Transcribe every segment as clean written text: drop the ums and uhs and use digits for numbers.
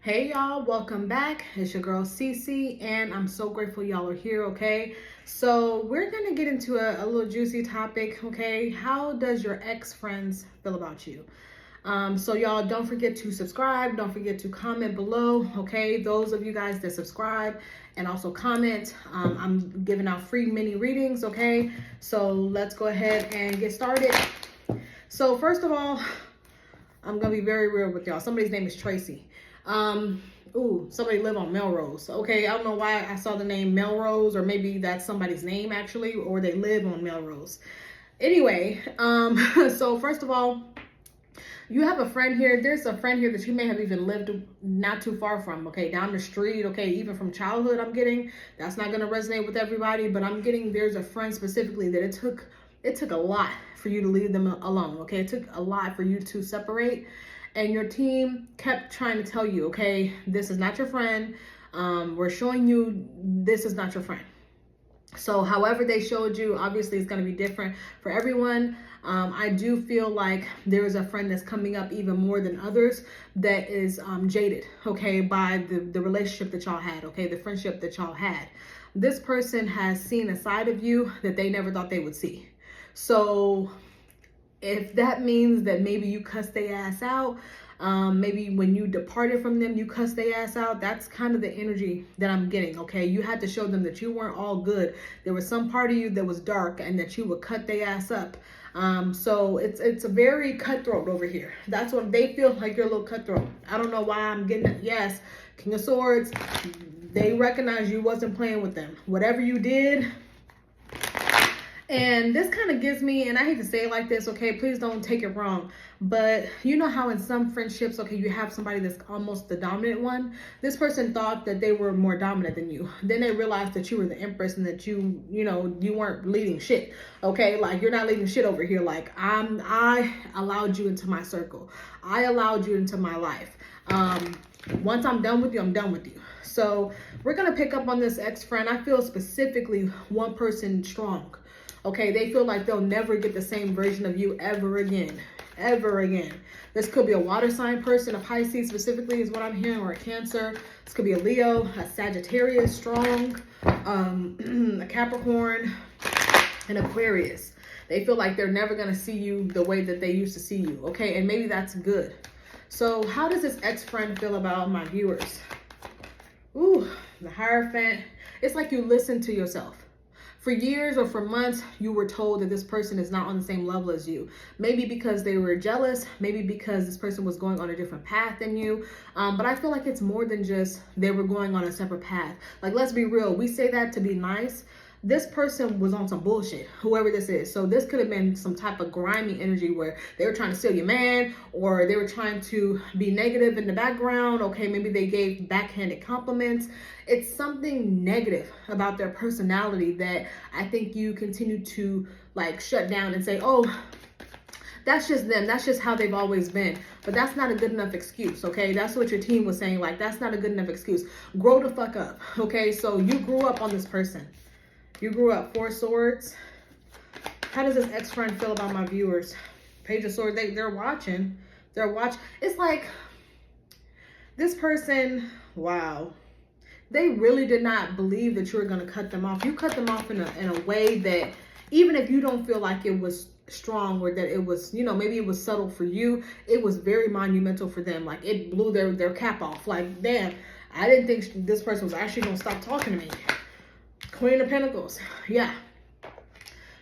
Hey y'all, welcome back. It's your girl Cece, and I'm so grateful y'all are here, okay? So we're gonna get into a little juicy topic, okay? How does your ex-friends feel about you? So y'all don't forget to subscribe, don't forget to comment below, okay? Those of you guys that subscribe and also comment, I'm giving out free mini readings, okay? So let's go ahead and get started. So first of all, I'm gonna be very real with y'all. Somebody's name is Tracy. Somebody live on Melrose. Okay, I don't know why I saw the name Melrose, or maybe that's somebody's name actually, or they live on Melrose. Anyway, so first of all, you have a friend here. There's a friend here that you may have even lived not too far from, okay, down the street, okay, even from childhood. I'm getting that's not going to resonate with everybody, but I'm getting there's a friend specifically that it took a lot for you to leave them alone, okay? It took a lot for you to separate, and your team kept trying to tell you, okay, this is not your friend. We're showing you this is not your friend. So however they showed you, obviously it's going to be different for everyone. I do feel like there is a friend that's coming up even more than others that is jaded, okay, by the relationship that y'all had, okay, the friendship that y'all had. This person has seen a side of you that they never thought they would see. So if that means that maybe you cussed their ass out, maybe when you departed from them, you cussed their ass out. That's kind of the energy that I'm getting, okay? You had to show them that you weren't all good. There was some part of you that was dark and that you would cut their ass up. So it's a very cutthroat over here. That's what they feel, like you're a little cutthroat. I don't know why I'm getting it. Yes, King of Swords, they recognize you wasn't playing with them. Whatever you did. And this kind of gives me, and I hate to say it like this, okay, please don't take it wrong, but you know how in some friendships, okay, you have somebody that's almost the dominant one. This person thought that they were more dominant than you. Then they realized that you were the empress and that you weren't leading shit, okay? Like, you're not leading shit over here. Like, I allowed you into my circle. I allowed you into my life. Once I'm done with you, I'm done with you. So we're going to pick up on this ex-friend. I feel specifically one person strong. Okay, they feel like they'll never get the same version of you ever again. Ever again. This could be a water sign person, a Pisces specifically is what I'm hearing, or a Cancer. This could be a Leo, a Sagittarius, strong, a Capricorn, an Aquarius. They feel like they're never going to see you the way that they used to see you. Okay, and maybe that's good. So how does this ex-friend feel about my viewers? Ooh, the Hierophant. It's like you listen to yourself. For years or for months, you were told that this person is not on the same level as you. Maybe because they were jealous, maybe because this person was going on a different path than you. But I feel like it's more than just they were going on a separate path. Like, let's be real. We say that to be nice. This person was on some bullshit, whoever this is. So this could have been some type of grimy energy where they were trying to steal your man, or they were trying to be negative in the background. Okay, maybe they gave backhanded compliments. It's something negative about their personality that I think you continue to like shut down and say, oh, that's just them. That's just how they've always been. But that's not a good enough excuse, okay? That's what your team was saying. Like, that's not a good enough excuse. Grow the fuck up, okay? So you grew up on this person. You grew up. 4 Swords. How does this ex-friend feel about my viewers? Page of Swords. They're watching. They're watching. It's like this person, wow. They really did not believe that you were going to cut them off. You cut them off in a way that even if you don't feel like it was strong, or that it was, maybe it was subtle for you, it was very monumental for them. Like, it blew their cap off. Like, damn, I didn't think this person was actually going to stop talking to me. Queen of Pentacles. Yeah.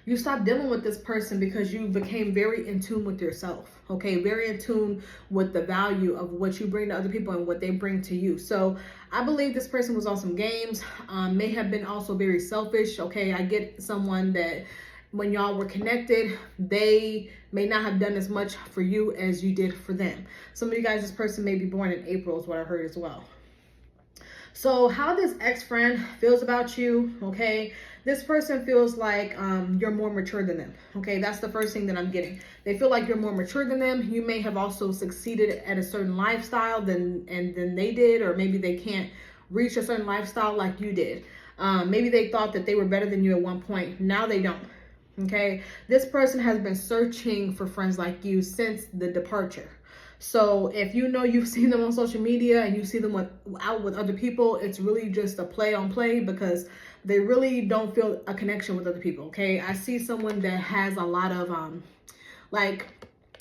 You stopped dealing with this person because you became very in tune with yourself. Okay, very in tune with the value of what you bring to other people and what they bring to you. So I believe this person was on some games, may have been also very selfish. Okay, I get someone that when y'all were connected, they may not have done as much for you as you did for them. Some of you guys, this person may be born in April is what I heard as well. So how this ex-friend feels about you, okay? This person feels like you're more mature than them, okay? That's the first thing that I'm getting. They feel like you're more mature than them. You may have also succeeded at a certain lifestyle than they did, or maybe they can't reach a certain lifestyle like you did. Maybe they thought that they were better than you at one point. Now they don't, okay? This person has been searching for friends like you since the departure. So if you know you've seen them on social media and you see them out with other people, it's really just a play on play, because they really don't feel a connection with other people. Okay, I see someone that has a lot of like,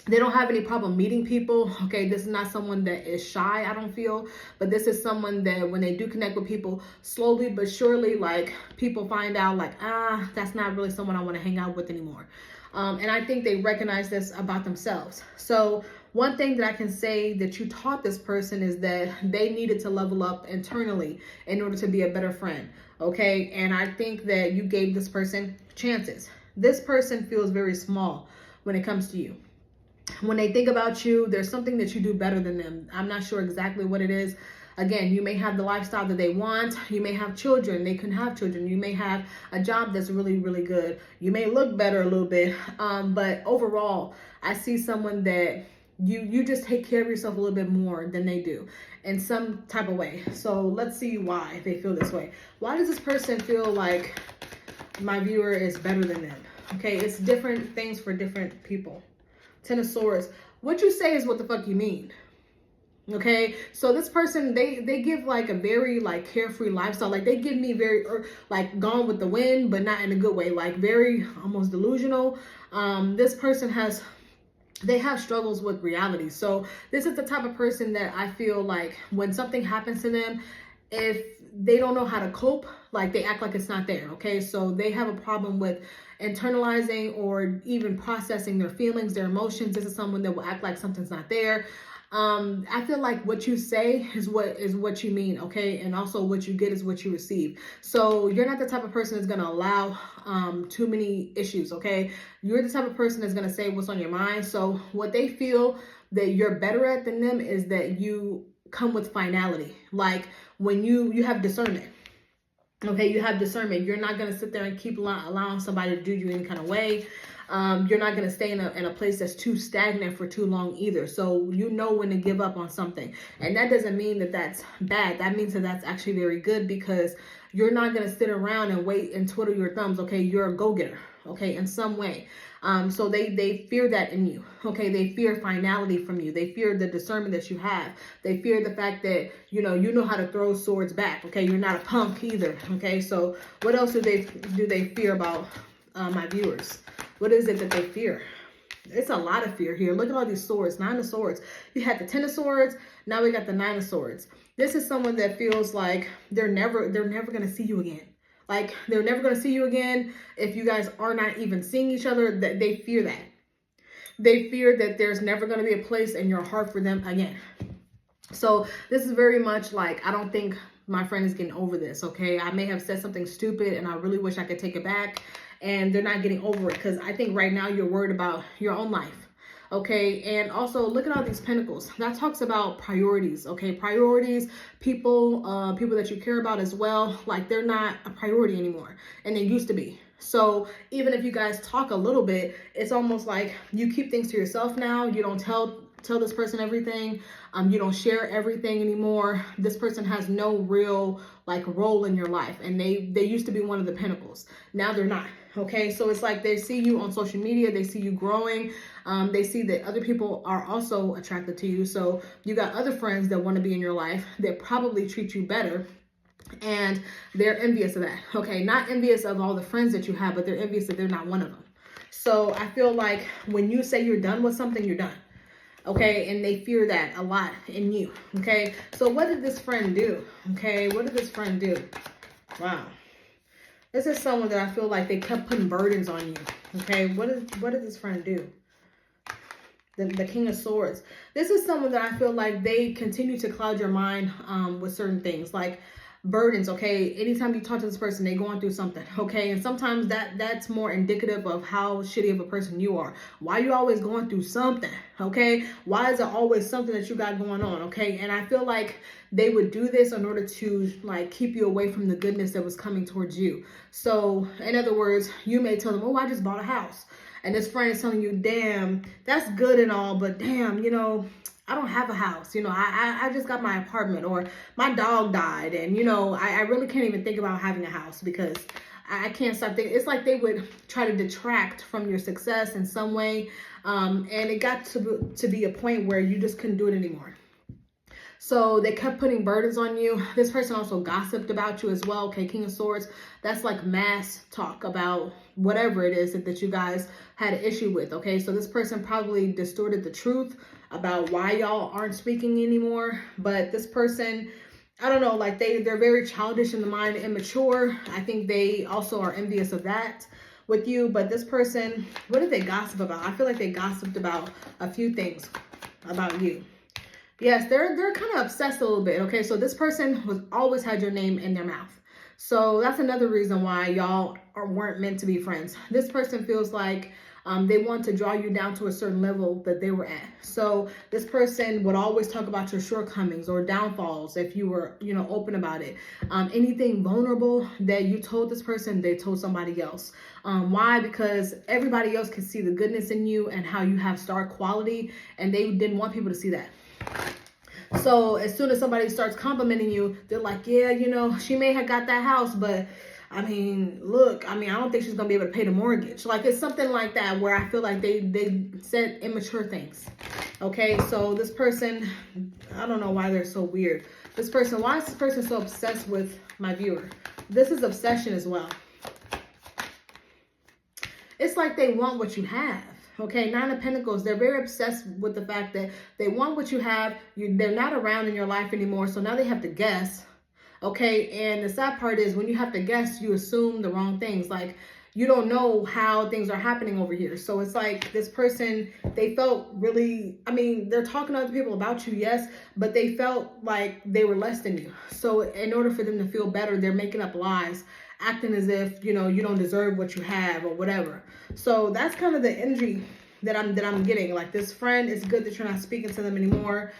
they don't have any problem meeting people. Okay, this is not someone that is shy, I don't feel, but this is someone that when they do connect with people, slowly but surely, like, people find out like, that's not really someone I want to hang out with anymore. And I think they recognize this about themselves. So one thing that I can say that you taught this person is that they needed to level up internally in order to be a better friend. Okay, and I think that you gave this person chances. This person feels very small when it comes to you. When they think about you, there's something that you do better than them. I'm not sure exactly what it is. Again, you may have the lifestyle that they want. You may have children. They can have children. You may have a job that's really, really good. You may look better a little bit. But overall, I see someone that you just take care of yourself a little bit more than they do in some type of way. So let's see why they feel this way. Why does this person feel like my viewer is better than them? Okay, it's different things for different people. Ten of Swords. What you say is what the fuck you mean. Okay, so this person, they give like a very like carefree lifestyle. Like they give me very like Gone with the Wind, but not in a good way. Like very almost delusional. This person they have struggles with reality. So this is the type of person that I feel like when something happens to them, if they don't know how to cope, like they act like it's not there. Okay, so they have a problem with internalizing or even processing their feelings, their emotions. This is someone that will act like something's not there. I feel like what you say is what you mean, okay? And also what you get is what you receive. So you're not the type of person that's gonna allow too many issues, okay? You're the type of person that's gonna say what's on your mind. So what they feel that you're better at than them is that you come with finality. Like when you have discernment. Okay, you have discernment. You're not going to sit there and keep allowing somebody to do you any kind of way. You're not going to stay in a place that's too stagnant for too long either. So you know when to give up on something. And that doesn't mean that that's bad. That means that that's actually very good, because you're not going to sit around and wait and twiddle your thumbs. Okay, you're a go-getter, okay, in some way. So they fear that in you. Okay, they fear finality from you. They fear the discernment that you have. They fear the fact that you know how to throw swords back. Okay, you're not a punk either. Okay, so what else do they fear about my viewers? What is it that they fear? It's a lot of fear here. Look at all these swords. 9 of Swords. You had the 10 of Swords. Now we got the 9 of Swords. This is someone that feels like they're never gonna see you again. Like they're never gonna see you again. If you guys are not even seeing each other, that they fear that. They fear that there's never gonna be a place in your heart for them again. So this is very much like, I don't think my friend is getting over this, okay? I may have said something stupid and I really wish I could take it back, and they're not getting over it, because I think right now you're worried about your own life, okay? And also look at all these pentacles. That talks about priorities, okay? Priorities, people that you care about as well, like they're not a priority anymore, and they used to be. So even if you guys talk a little bit, it's almost like you keep things to yourself now. You don't tell this person everything. You don't share everything anymore. This person has no real like role in your life, and they used to be one of the pentacles. Now they're not. Okay, so it's like they see you on social media, they see you growing, they see that other people are also attracted to you. So you got other friends that want to be in your life that probably treat you better, and they're envious of that. Okay, not envious of all the friends that you have, but they're envious that they're not one of them. So I feel like when you say you're done with something, you're done. Okay, and they fear that a lot in you. Okay, so what did this friend do? Okay, what did this friend do? Wow. This is someone that I feel like they kept putting burdens on you. Okay, what did this friend do? The King of Swords. This is someone that I feel like they continue to cloud your mind with certain things, like burdens. Okay, anytime you talk to this person, they're going through something. Okay, and sometimes that's more indicative of how shitty of a person you are. Why are you always going through something? Okay, why is it always something that you got going on? Okay, and I feel like they would do this in order to like keep you away from the goodness that was coming towards you. So in other words, you may tell them, oh, I just bought a house. And this friend is telling you, damn, that's good and all, but damn, you know, I don't have a house. You know, I just got my apartment, or my dog died. And, you know, I really can't even think about having a house because I can't stop thinking. It's like they would try to detract from your success in some way. And it got to be a point where you just couldn't do it anymore. So they kept putting burdens on you. This person also gossiped about you as well. Okay, King of Swords, that's like mass talk about whatever it is that you guys had an issue with. Okay, so this person probably distorted the truth about why y'all aren't speaking anymore. But this person, I don't know, like they're very childish in the mind, immature. I think they also are envious of that with you. But this person, what did they gossip about? I feel like they gossiped about a few things about you. Yes, they're kind of obsessed a little bit. Okay, so this person was always had your name in their mouth. So that's another reason why y'all weren't meant to be friends. This person feels like they want to draw you down to a certain level that they were at. So this person would always talk about your shortcomings or downfalls if you were, you know, open about it. Anything vulnerable that you told this person, they told somebody else. Why? Because everybody else can see the goodness in you and how you have star quality, and they didn't want people to see that. So as soon as somebody starts complimenting you, they're like, yeah, you know, she may have got that house, but I mean, look, I mean, I don't think she's going to be able to pay the mortgage. Like, it's something like that where I feel like they said immature things. Okay, so this person, I don't know why they're so weird. This person, why is this person so obsessed with my viewer? This is obsession as well. It's like they want what you have. Okay, Nine of Pentacles, they're very obsessed with the fact that they want what you have. They're not around in your life anymore, so now they have to guess. Okay, and the sad part is when you have to guess, you assume the wrong things. Like, you don't know how things are happening over here. So it's like this person, they felt really, I mean, they're talking to other people about you, yes, but they felt like they were less than you. So in order for them to feel better, they're making up lies, acting as if, you know, you don't deserve what you have or whatever. So that's kind of the energy that I'm getting. Like, this friend, it's good that you're not speaking to them anymore.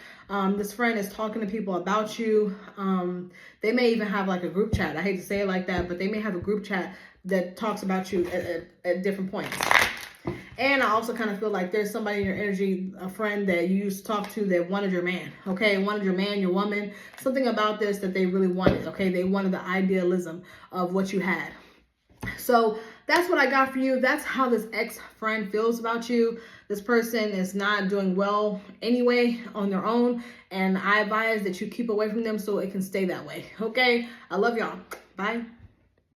This friend is talking to people about you. They may even have like a group chat. I hate to say it like that, but they may have a group chat that talks about you at different points. And I also kind of feel like there's somebody in your energy, a friend that you used to talk to that wanted your man, okay? Wanted your man, your woman, something about this that they really wanted, okay? They wanted the idealism of what you had. So that's what I got for you. That's how this ex-friend feels about you. This person is not doing well anyway on their own, and I advise that you keep away from them so it can stay that way, okay? I love y'all. Bye.